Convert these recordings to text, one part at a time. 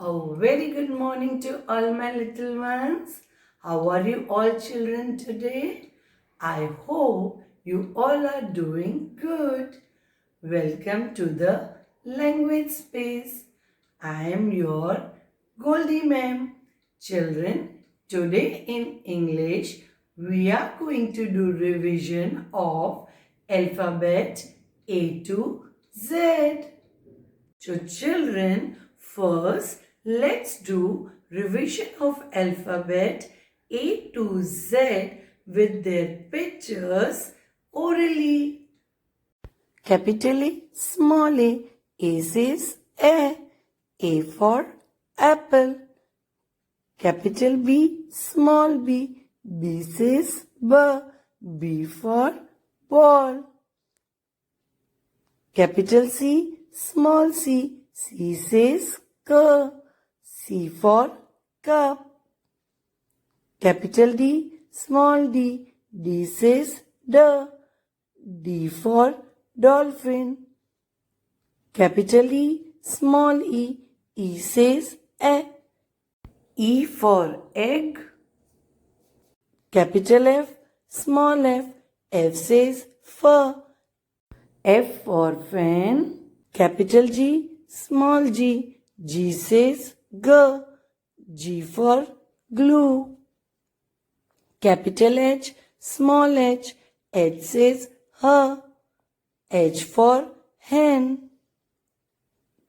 A very good morning to all my little ones. How are you all children today? I hope you all are doing good. Welcome to the language space. I am your Goldie ma'am. Children, today in English we are going to do revision of alphabet A to Z. So children, first let's do revision of alphabet A to Z with their pictures orally. Capital A, small a. A says A. A for apple. Capital B, small b. B says B. B for ball. Capital C, small c. C says C. C for cup. Capital D, small d. D says D. D for dolphin. Capital E, small e. E says A. E for egg. Capital F, small f. F says F. F for fan. Capital G, small g. G says G. G for glue. Capital H, small h. H says H. H for hen.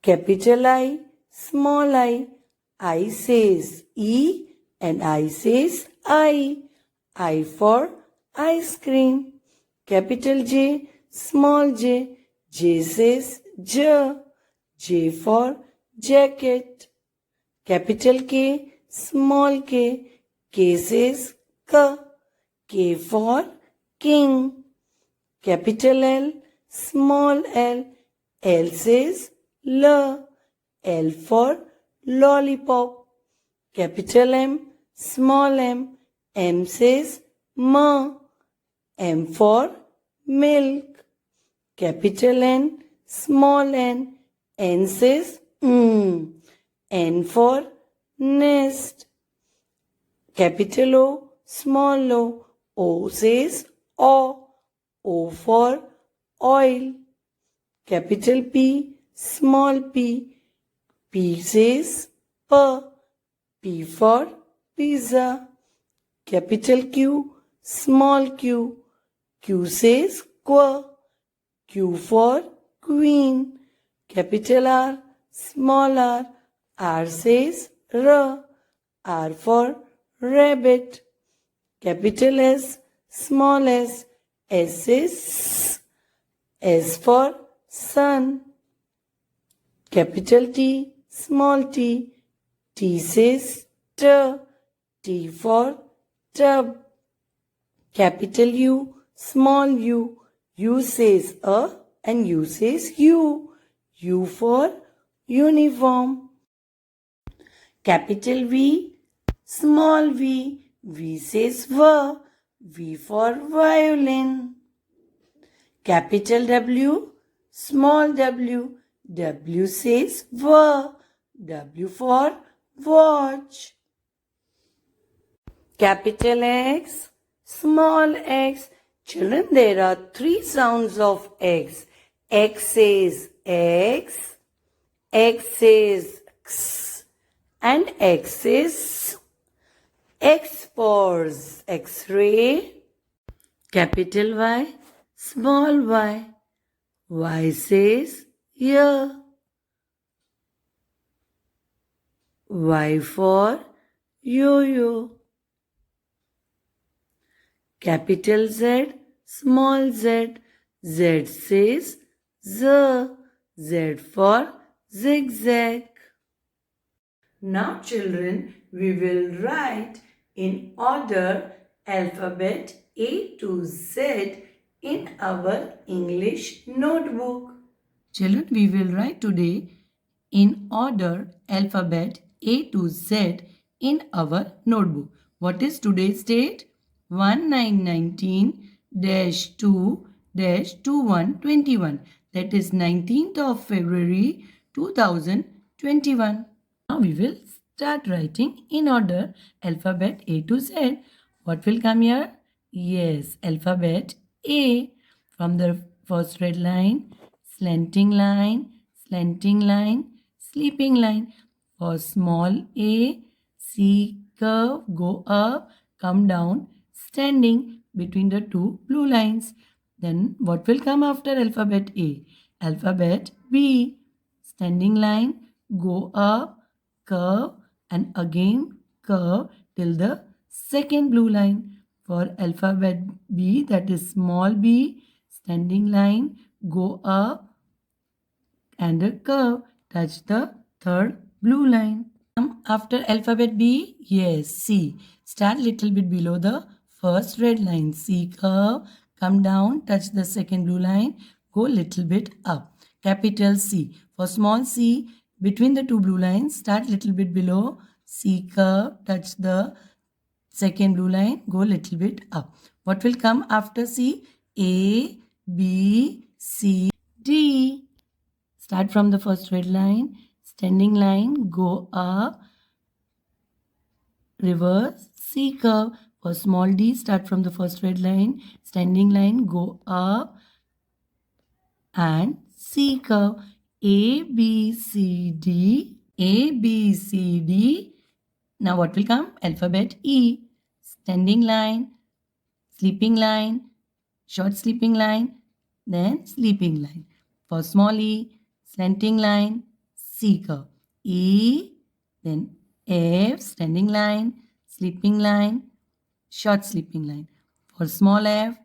Capital I, small I. I says E and I says I. I for ice cream. Capital J, small j. J says J. J for jacket. Capital K, small k. K says K. K for king. Capital L, small l. L says L. L for lollipop. Capital M, small m. M says M. M for milk. Capital N, small n. N says N for nest. Capital O, small o. O says O. O for oil. Capital P, small p. P says P. P for pizza. Capital Q, small q. Q says Q. Q for queen. Capital R, small r. R says R. R for rabbit. Capital S, small s. S says S. S for sun. Capital T, small t. T says T. T for tub. Capital U, small u. U says A and U says U. U for uniform. Capital V, small v. V says V. V for violin. Capital W, small w. W says V. W for watch. Capital X, small x. Children, there are three sounds of X. X says X, X says X, and X says X for X-ray. Capital Y, small y. Y says yeah. Y for yo-yo. Capital Z, small z. Z says Z. Z for zigzag. Now children, we will write in order alphabet A to Z in our English notebook. Children, we will write today in order alphabet A to Z in our notebook. What is today's date? 1919-2-2121. That is 19th of February 2021. Now we will start writing in order alphabet A to Z. What will come here? Yes, alphabet A. From the first red line, slanting line, sleeping line. For small a, C curve, go up, come down, standing between the two blue lines. Then what will come after alphabet A? Alphabet B. Standing line, go up, curve, and again curve till the second blue line. For alphabet B, that is small b, standing line, go up, and a curve touch the third blue line. After alphabet B, yes, C. Start little bit below the first red line. C curve, come down, touch the second blue line, go little bit up. Capital C. For small c, between the two blue lines, start little bit below. C curve, touch the second blue line, go little bit up. What will come after C? A, B, C, D. Start from the first red line, standing line, go up, reverse, C curve. For small d, start from the first red line, standing line, go up, and C curve. A, B, C, D, A, B, C, D. Now what will come? Alphabet E. Standing line, sleeping line, short sleeping line, then sleeping line. For small e, slanting line, C curve. E, then F, standing line, sleeping line, short sleeping line. For small f,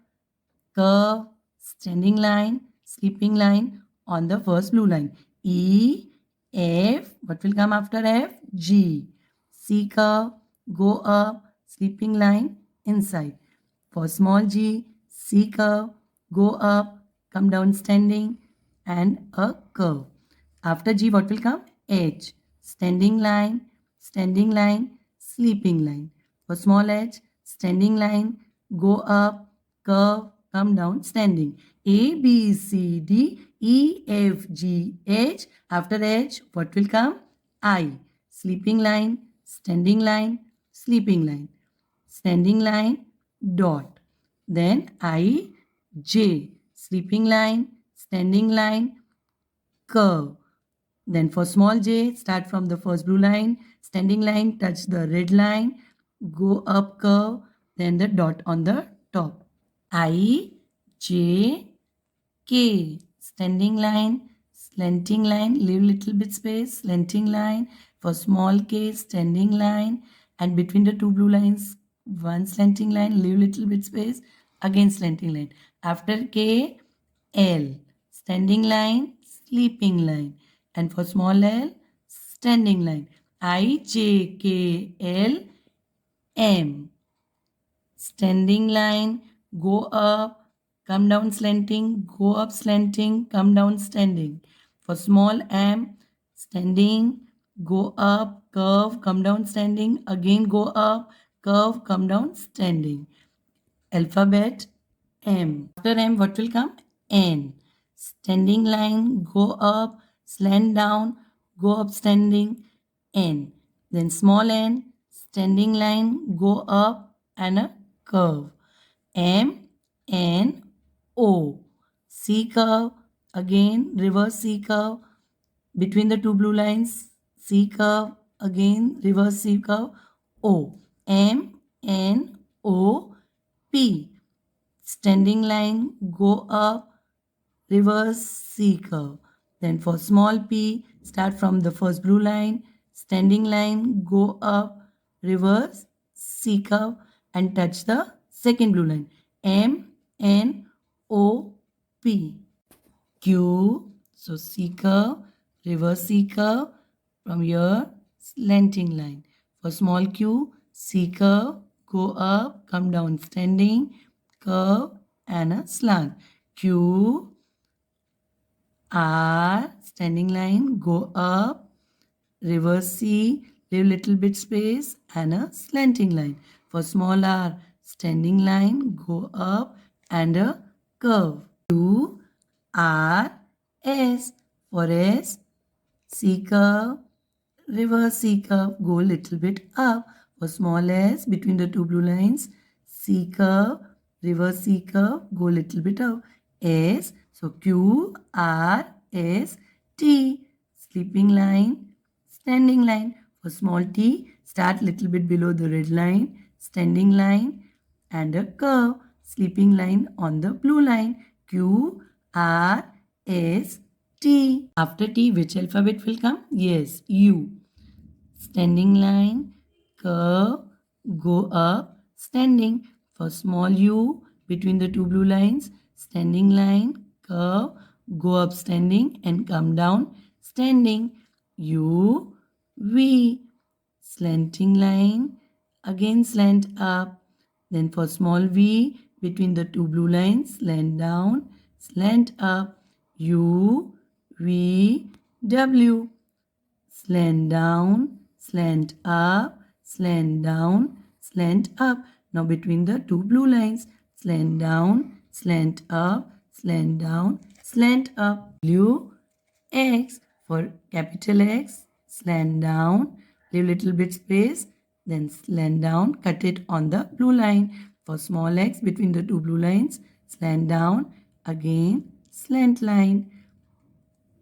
curve, standing line, sleeping line on the first blue line. E, F, what will come after F? G. C curve, go up, sleeping line, inside. For small g, C curve, go up, come down standing, and a curve. After G, what will come? H. Standing line, sleeping line. For small h, standing line, go up, curve, come down, standing. A, B, C, D, E, F, G, H. After H, what will come? I. Sleeping line, sleeping line. Standing line, dot. Then I, J. Sleeping line, standing line, curve. Then for small j, start from the first blue line, standing line, touch the red line, go up curve, then the dot on the top. I, J, K. Standing line, slanting line, leave little bit space, slanting line. For small k, standing line, and between the two blue lines, one slanting line, leave little bit space, again slanting line. After k, L. Standing line, sleeping line. And for small l, standing line. I, J, K, L, M. Standing line, go up, come down slanting, go up slanting, come down standing. For small m, standing, go up, curve, come down standing, again go up, curve, come down standing. Alphabet M. After M, what will come? N. Standing line, go up, slant down, go up standing, N. Then small n, standing line, go up, and a curve. M, N, O. C curve, again reverse C curve, between the two blue lines, C curve, again reverse C curve, O. M, N, O, P. Standing line, go up, reverse C curve. Then for small p, start from the first blue line, standing line, go up, reverse C curve, and touch the second blue line. M, N, O, P. Q, so C curve, reverse C curve, from here, slanting line. For small q, C curve, go up, come down standing, curve, and a slant. Q, R, standing line, go up, reverse C, leave little bit space, and a slanting line. For small r, standing line, go up, and a curve. Q, R, S. For S, C curve, reverse C curve, go a little bit up. For small s, between the two blue lines, C curve, reverse C curve, go a little bit up. S, so Q, R, S, T, sleeping line, standing line. For small t, start little bit below the red line, standing line, and a curve, sleeping line on the blue line. Q, R, S, T. After T, which alphabet will come? Yes, U. Standing line, curve, go up, standing. For small u, between the two blue lines, standing line, curve, go up, standing, and come down, standing. U, V. Slanting line, again slant up. Then for small v, between the two blue lines, slant down, slant up. U, V, W. Slant down, slant up, slant down, slant up. Now between the two blue lines, slant down, slant up, slant down, slant up. W, X. For capital X, slant down, leave little bit space, then slant down, cut it on the blue line. For small x, between the two blue lines, slant down, again slant line.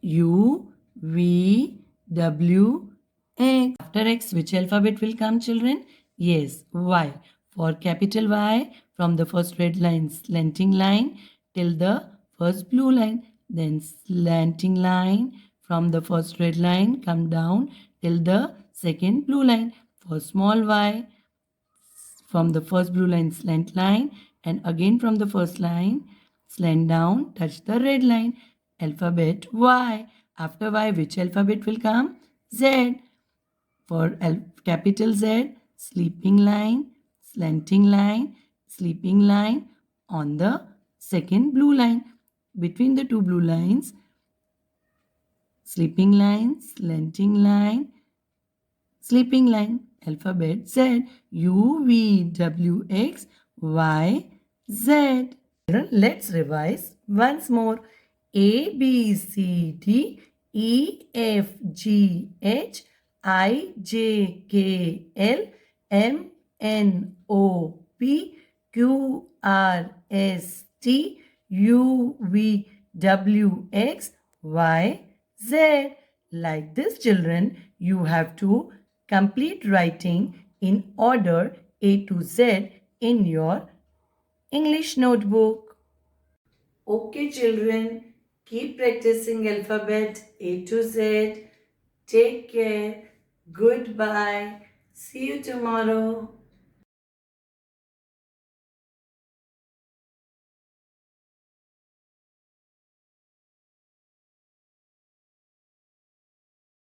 U, V, W, X. After X, which alphabet will come, children? Yes, Y. For capital Y, from the first red line, slanting line, till the first blue line. Then slanting line, from the first red line, come down till the second blue line. For small y, from the first blue line, slant line, and again from the first line, slant down, touch the red line, alphabet Y. After Y, which alphabet will come? Z. For capital Z, sleeping line, slanting line, sleeping line on the second blue line. Between the two blue lines, sleeping line, slanting line, sleeping line, alphabet Z, U, V, W, X, Y, Z. Let's revise once more. A, B, C, D, E, F, G, H, I, J, K, L, M, N, O, P, Q, R, S, T, U, V, W, X, Y, Z. Like this, children, you have to complete writing in order A to Z in your English notebook. Okay, children, keep practicing alphabet A to Z. Take care. Goodbye. See you tomorrow.